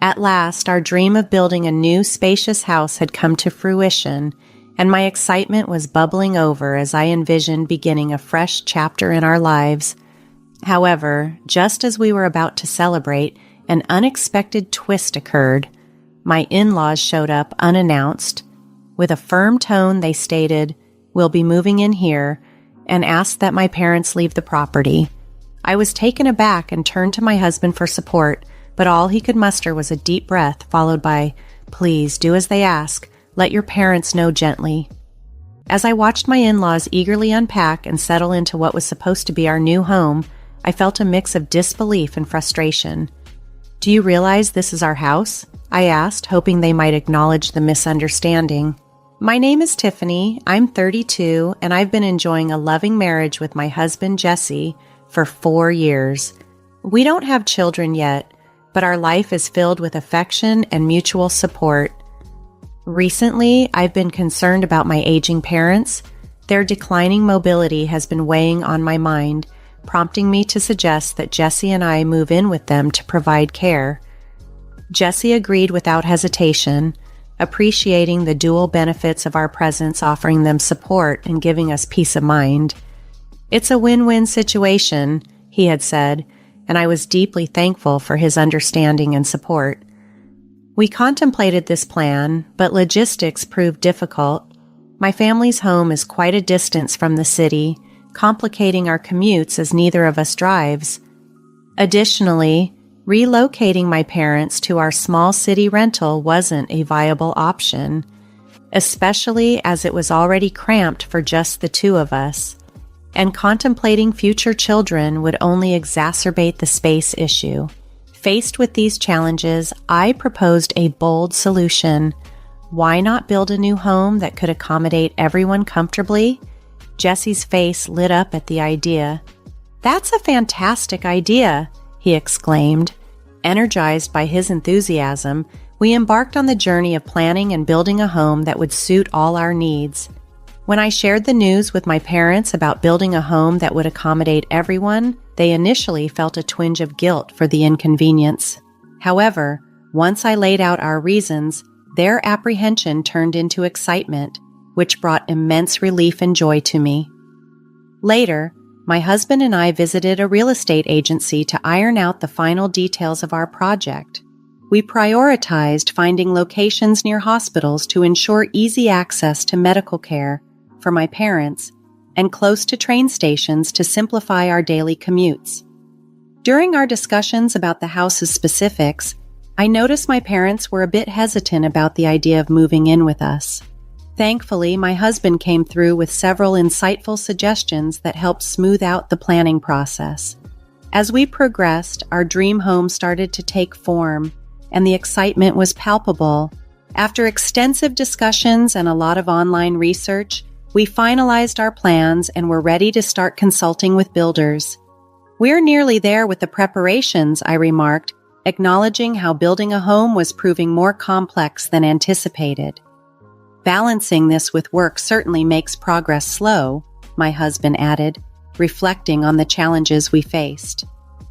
At last, our dream of building a new, spacious house had come to fruition, and my excitement was bubbling over as I envisioned beginning a fresh chapter in our lives. However, just as we were about to celebrate, an unexpected twist occurred. My in-laws showed up unannounced. With a firm tone, they stated, "We'll be moving in here," and asked that my parents leave the property. I was taken aback and turned to my husband for support, but all he could muster was a deep breath, followed by, "Please do as they ask. Let your parents know gently." As I watched my in-laws eagerly unpack and settle into what was supposed to be our new home, I felt a mix of disbelief and frustration. "Do you realize this is our house?" I asked, hoping they might acknowledge the misunderstanding. "My name is Tiffany. I'm 32, and I've been enjoying a loving marriage with my husband, Jesse, for 4 years. We don't have children yet, but our life is filled with affection and mutual support. Recently, I've been concerned about my aging parents. Their declining mobility has been weighing on my mind, prompting me to suggest that Jesse and I move in with them to provide care." Jesse agreed without hesitation, appreciating the dual benefits of our presence, offering them support and giving us peace of mind. "It's a win-win situation," he had said, and I was deeply thankful for his understanding and support. We contemplated this plan, but logistics proved difficult. My family's home is quite a distance from the city, complicating our commutes as neither of us drives. Additionally, relocating my parents to our small city rental wasn't a viable option, especially as it was already cramped for just the two of us, and contemplating future children would only exacerbate the space issue. Faced with these challenges, I proposed a bold solution. Why not build a new home that could accommodate everyone comfortably? Jesse's face lit up at the idea. "That's a fantastic idea," he exclaimed. Energized by his enthusiasm, we embarked on the journey of planning and building a home that would suit all our needs. When I shared the news with my parents about building a home that would accommodate everyone, they initially felt a twinge of guilt for the inconvenience. However, once I laid out our reasons, their apprehension turned into excitement, which brought immense relief and joy to me. Later, my husband and I visited a real estate agency to iron out the final details of our project. We prioritized finding locations near hospitals to ensure easy access to medical care for my parents and close to train stations to simplify our daily commutes. During our discussions about the house's specifics, I noticed my parents were a bit hesitant about the idea of moving in with us. Thankfully, my husband came through with several insightful suggestions that helped smooth out the planning process. As we progressed, our dream home started to take form, and the excitement was palpable. After extensive discussions and a lot of online research, we finalized our plans and were ready to start consulting with builders. "We're nearly there with the preparations," I remarked, acknowledging how building a home was proving more complex than anticipated. "Balancing this with work certainly makes progress slow," my husband added, reflecting on the challenges we faced.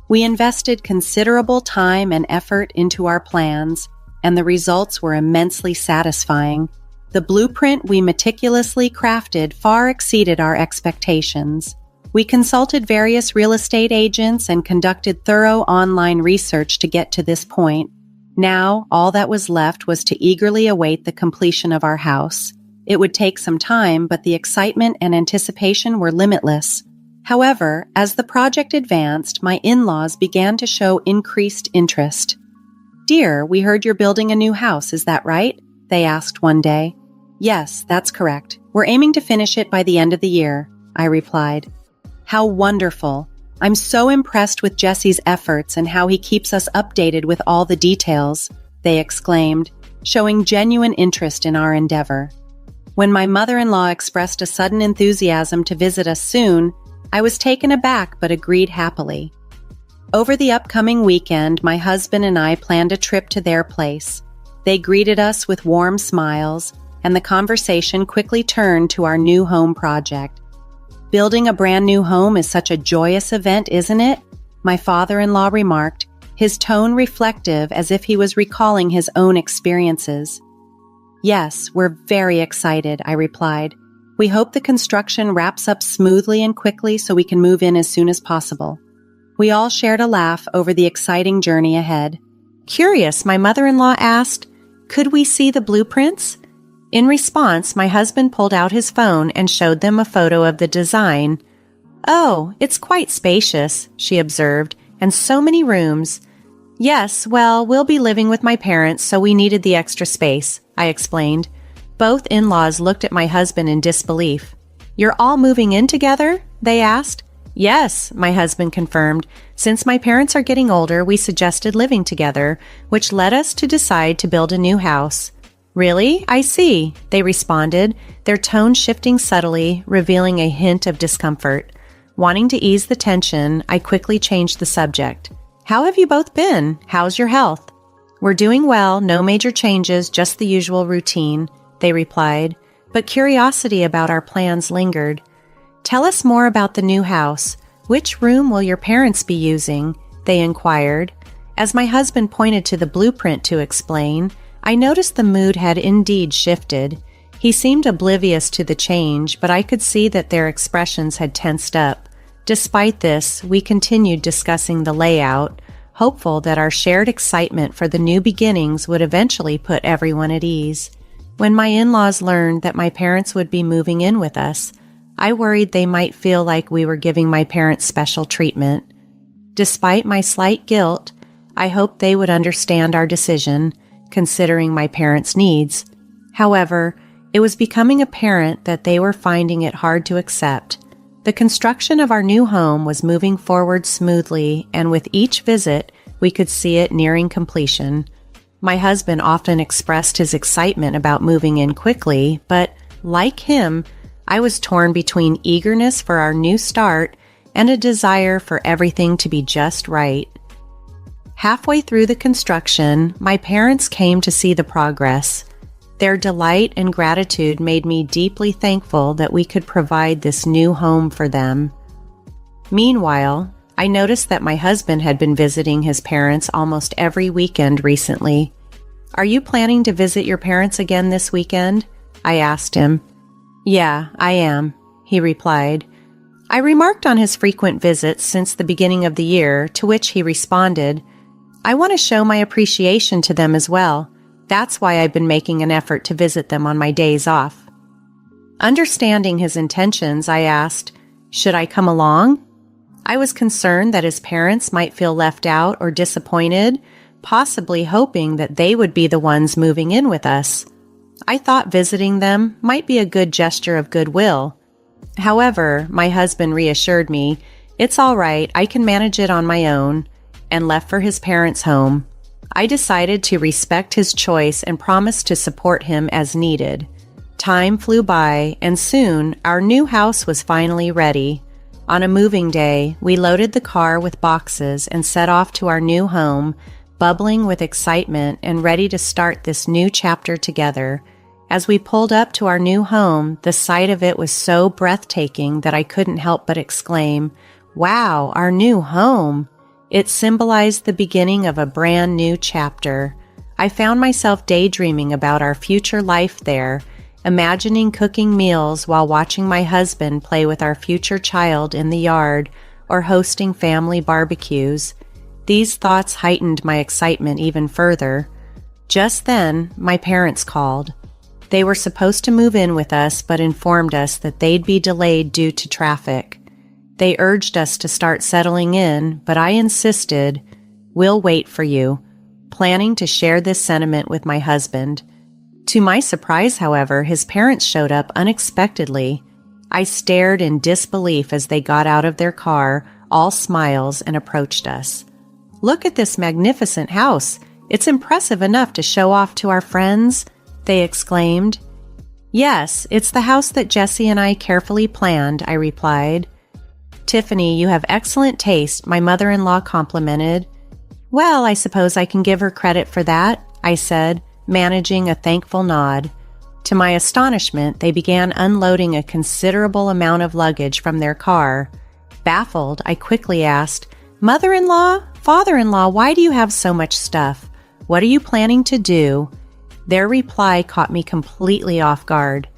We invested considerable time and effort into our plans, and the results were immensely satisfying. The blueprint we meticulously crafted far exceeded our expectations. We consulted various real estate agents and conducted thorough online research to get to this point. Now, all that was left was to eagerly await the completion of our house. It would take some time, but the excitement and anticipation were limitless. However, as the project advanced, my in-laws began to show increased interest. "Dear, we heard you're building a new house, is that right?" they asked one day. "Yes, that's correct. We're aiming to finish it by the end of the year," I replied. "How wonderful. I'm so impressed with Jesse's efforts and how he keeps us updated with all the details," they exclaimed, showing genuine interest in our endeavor. When my mother-in-law expressed a sudden enthusiasm to visit us soon, I was taken aback but agreed happily. Over the upcoming weekend, my husband and I planned a trip to their place. They greeted us with warm smiles, and the conversation quickly turned to our new home project. "Building a brand new home is such a joyous event, isn't it?" my father-in-law remarked, his tone reflective as if he was recalling his own experiences. "Yes, we're very excited," I replied. "We hope the construction wraps up smoothly and quickly so we can move in as soon as possible." We all shared a laugh over the exciting journey ahead. Curious, my mother-in-law asked, "Could we see the blueprints?" In response, my husband pulled out his phone and showed them a photo of the design. "Oh, it's quite spacious," she observed, "and so many rooms." "Yes, well, we'll be living with my parents, so we needed the extra space," I explained. Both in-laws looked at my husband in disbelief. "You're all moving in together?" they asked. "Yes," my husband confirmed. "Since my parents are getting older, we suggested living together, which led us to decide to build a new house." "Really? I see," they responded, their tone shifting subtly, revealing a hint of discomfort. Wanting to ease the tension, I quickly changed the subject. "How have you both been? How's your health?" "We're doing well, no major changes, just the usual routine," they replied, but curiosity about our plans lingered. "Tell us more about the new house. Which room will your parents be using?" they inquired. As my husband pointed to the blueprint to explain, I noticed the mood had indeed shifted. He seemed oblivious to the change, but I could see that their expressions had tensed up. Despite this, we continued discussing the layout, hopeful that our shared excitement for the new beginnings would eventually put everyone at ease. When my in-laws learned that my parents would be moving in with us, I worried they might feel like we were giving my parents special treatment. Despite my slight guilt, I hoped they would understand our decision, considering my parents' needs. However, it was becoming apparent that they were finding it hard to accept. The construction of our new home was moving forward smoothly, and with each visit, we could see it nearing completion. My husband often expressed his excitement about moving in quickly, but, like him, I was torn between eagerness for our new start and a desire for everything to be just right. Halfway through the construction, my parents came to see the progress. Their delight and gratitude made me deeply thankful that we could provide this new home for them. Meanwhile, I noticed that my husband had been visiting his parents almost every weekend recently. "Are you planning to visit your parents again this weekend?" I asked him. "Yeah, I am," he replied. I remarked on his frequent visits since the beginning of the year, to which he responded, "I want to show my appreciation to them as well. That's why I've been making an effort to visit them on my days off." Understanding his intentions, I asked, "Should I come along?" I was concerned that his parents might feel left out or disappointed, possibly hoping that they would be the ones moving in with us. I thought visiting them might be a good gesture of goodwill. However, my husband reassured me, "It's all right, I can manage it on my own," and left for his parents' home. I decided to respect his choice and promised to support him as needed. Time flew by, and soon our new house was finally ready. On a moving day, we loaded the car with boxes and set off to our new home, bubbling with excitement and ready to start this new chapter together. As we pulled up to our new home, the sight of it was so breathtaking that I couldn't help but exclaim, "Wow, our new home!" It symbolized the beginning of a brand new chapter. I found myself daydreaming about our future life there, imagining cooking meals while watching my husband play with our future child in the yard or hosting family barbecues. These thoughts heightened my excitement even further. Just then, my parents called. They were supposed to move in with us, but informed us that they'd be delayed due to traffic. They urged us to start settling in, but I insisted, "We'll wait for you," planning to share this sentiment with my husband. To my surprise, however, his parents showed up unexpectedly. I stared in disbelief as they got out of their car, all smiles, and approached us. "Look at this magnificent house. It's impressive enough to show off to our friends," they exclaimed. "Yes, it's the house that Jesse and I carefully planned," I replied. "Tiffany, you have excellent taste," my mother-in-law complimented. "Well, I suppose I can give her credit for that," I said, managing a thankful nod. To my astonishment, they began unloading a considerable amount of luggage from their car. Baffled, I quickly asked, "Mother-in-law, "Father-in-law, why do you have so much stuff? What are you planning to do?" Their reply caught me completely off guard.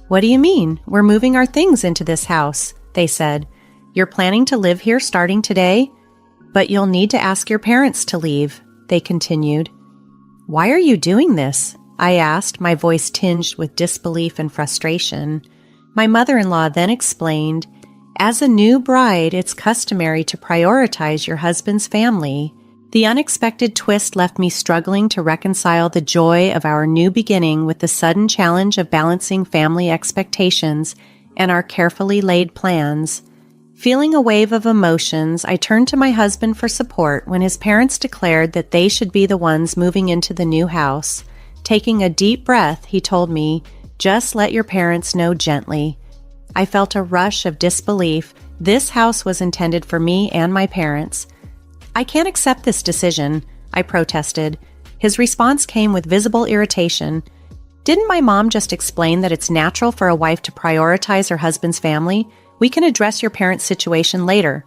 "What do you mean? We're moving our things into this house," they said. "You're planning to live here starting today? But you'll need to ask your parents to leave," they continued. "Why are you doing this?" I asked, my voice tinged with disbelief and frustration. My mother-in-law then explained, "As a new bride, it's customary to prioritize your husband's family." The unexpected twist left me struggling to reconcile the joy of our new beginning with the sudden challenge of balancing family expectations and our carefully laid plans. Feeling a wave of emotions, I turned to my husband for support when his parents declared that they should be the ones moving into the new house. Taking a deep breath, he told me, "Just let your parents know gently." I felt a rush of disbelief. This house was intended for me and my parents. "I can't accept this decision," I protested. His response came with visible irritation. "Didn't my mom just explain that it's natural for a wife to prioritize her husband's family? We can address your parents' situation later."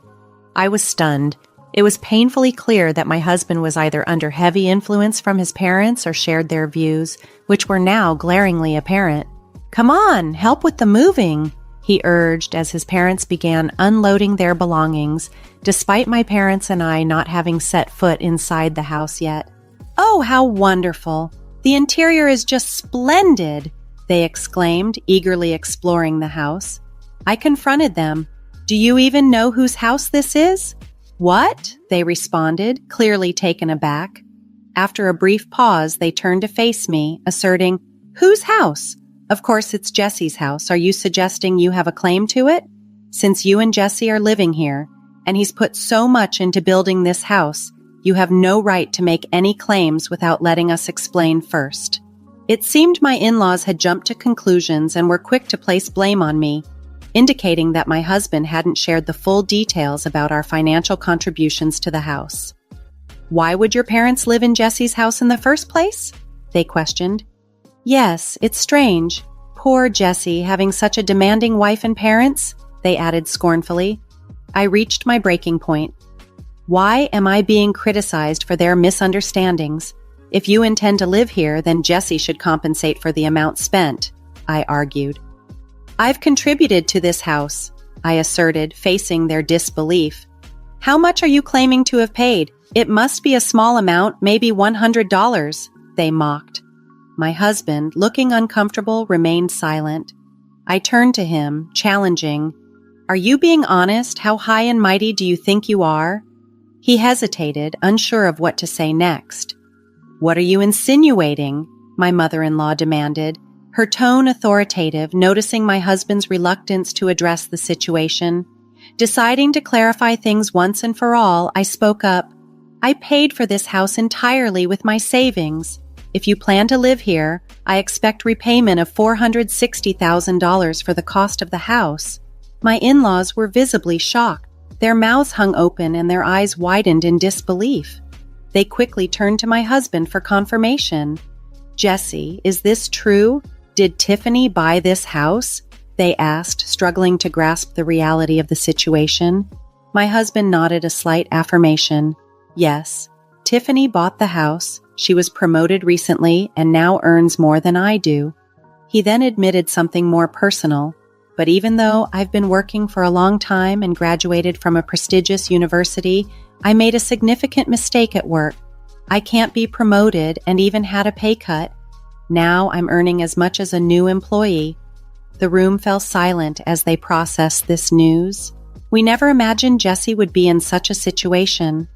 I was stunned. It was painfully clear that my husband was either under heavy influence from his parents or shared their views, which were now glaringly apparent. "Come on, help with the moving," he urged as his parents began unloading their belongings, despite my parents and I not having set foot inside the house yet. "Oh, how wonderful! The interior is just splendid!" they exclaimed, eagerly exploring the house. I confronted them. "Do you even know whose house this is?" "What?" they responded, clearly taken aback. After a brief pause, they turned to face me, asserting, "Whose house? Of course it's Jesse's house. Are you suggesting you have a claim to it? Since you and Jesse are living here, and he's put so much into building this house, you have no right to make any claims without letting us explain first." It seemed my in-laws had jumped to conclusions and were quick to place blame on me, indicating that my husband hadn't shared the full details about our financial contributions to the house. "Why would your parents live in Jesse's house in the first place?" they questioned. "Yes, it's strange. Poor Jesse having such a demanding wife and parents," they added scornfully. I reached my breaking point. "Why am I being criticized for their misunderstandings? If you intend to live here, then Jesse should compensate for the amount spent," I argued. "I've contributed to this house," I asserted, facing their disbelief. "How much are you claiming to have paid? It must be a small amount, maybe $100, they mocked. My husband, looking uncomfortable, remained silent. I turned to him, challenging, "Are you being honest? How high and mighty do you think you are?" He hesitated, unsure of what to say next. "What are you insinuating?" my mother-in-law demanded, her tone authoritative, noticing my husband's reluctance to address the situation. Deciding to clarify things once and for all, I spoke up. "I paid for this house entirely with my savings. If you plan to live here, I expect repayment of $460,000 for the cost of the house." My in-laws were visibly shocked. Their mouths hung open and their eyes widened in disbelief. They quickly turned to my husband for confirmation. "Jesse, is this true? Did Tiffany buy this house?" they asked, struggling to grasp the reality of the situation. My husband nodded a slight affirmation. "Yes, Tiffany bought the house. She was promoted recently and now earns more than I do." He then admitted something more personal. "But even though I've been working for a long time and graduated from a prestigious university, I made a significant mistake at work. I can't be promoted and even had a pay cut. Now I'm earning as much as a new employee." The room fell silent as they processed this news. We never imagined Jesse would be in such a situation.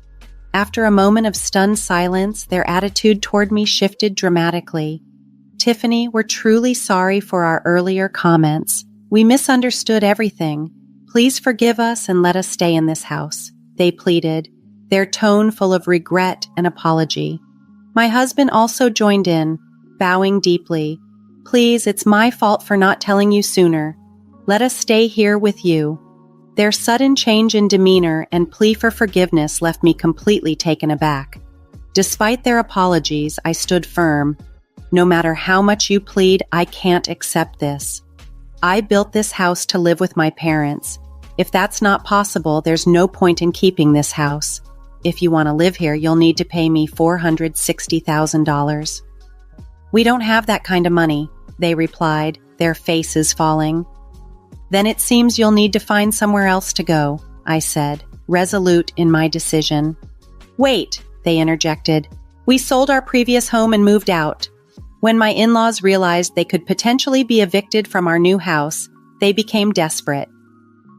After a moment of stunned silence, their attitude toward me shifted dramatically. "Tiffany, we're truly sorry for our earlier comments. We misunderstood everything. Please forgive us and let us stay in this house," they pleaded, their tone full of regret and apology. My husband also joined in, bowing deeply. "Please, it's my fault for not telling you sooner. Let us stay here with you." Their sudden change in demeanor and plea for forgiveness left me completely taken aback. Despite their apologies, I stood firm. "No matter how much you plead, I can't accept this. I built this house to live with my parents. If that's not possible, there's no point in keeping this house. If you want to live here, you'll need to pay me $460,000. We don't have that kind of money, they replied, their faces falling. Then it seems you'll need to find somewhere else to go, I said, resolute in my decision. Wait, they interjected. We sold our previous home and moved out. When my in-laws realized they could potentially be evicted from our new house, they became desperate.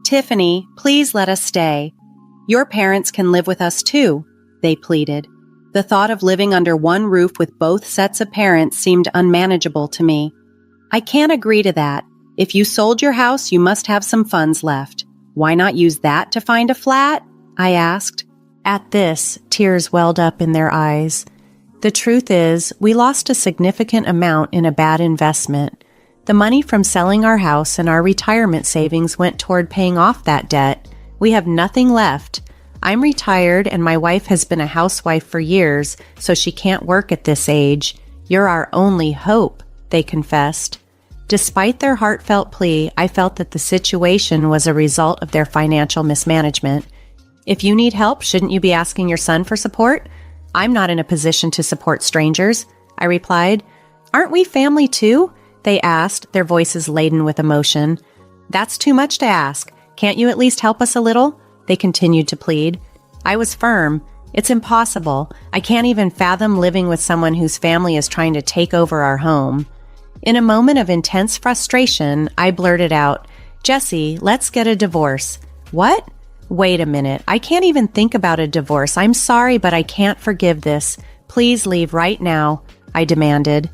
Tiffany, please let us stay. Your parents can live with us too, they pleaded. The thought of living under one roof with both sets of parents seemed unmanageable to me. I can't agree to that. If you sold your house, you must have some funds left. Why not use that to find a flat? I asked. At this, tears welled up in their eyes. The truth is, we lost a significant amount in a bad investment. The money from selling our house and our retirement savings went toward paying off that debt. We have nothing left. I'm retired and my wife has been a housewife for years, so she can't work at this age. You're our only hope, they confessed. Despite their heartfelt plea, I felt that the situation was a result of their financial mismanagement. If you need help, shouldn't you be asking your son for support? I'm not in a position to support strangers, I replied. Aren't we family too? They asked, their voices laden with emotion. That's too much to ask. Can't you at least help us a little? They continued to plead. I was firm. It's impossible. I can't even fathom living with someone whose family is trying to take over our home. In a moment of intense frustration, I blurted out, Jesse, let's get a divorce. What? Wait a minute. I can't even think about a divorce. I'm sorry, but I can't forgive this. Please leave right now, I demanded.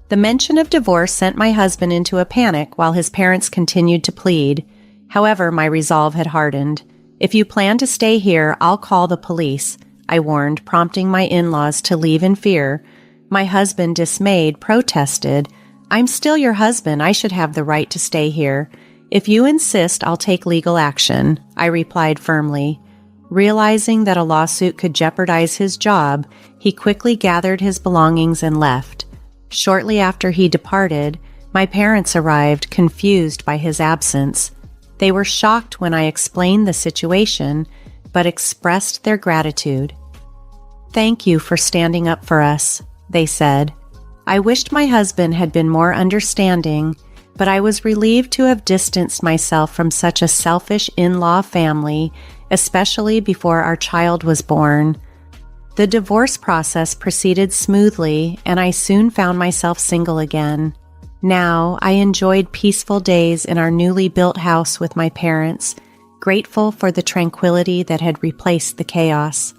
The mention of divorce sent my husband into a panic while his parents continued to plead. However, my resolve had hardened. If you plan to stay here, I'll call the police, I warned, prompting my in-laws to leave in fear. My husband, dismayed, protested. I'm still your husband. I should have the right to stay here. If you insist, I'll take legal action, I replied firmly. Realizing that a lawsuit could jeopardize his job, he quickly gathered his belongings and left. Shortly after he departed, my parents arrived, confused by his absence. They were shocked when I explained the situation, but expressed their gratitude. Thank you for standing up for us, they said. I wished my husband had been more understanding, but I was relieved to have distanced myself from such a selfish in-law family, especially before our child was born. The divorce process proceeded smoothly, and I soon found myself single again. Now, I enjoyed peaceful days in our newly built house with my parents, grateful for the tranquility that had replaced the chaos.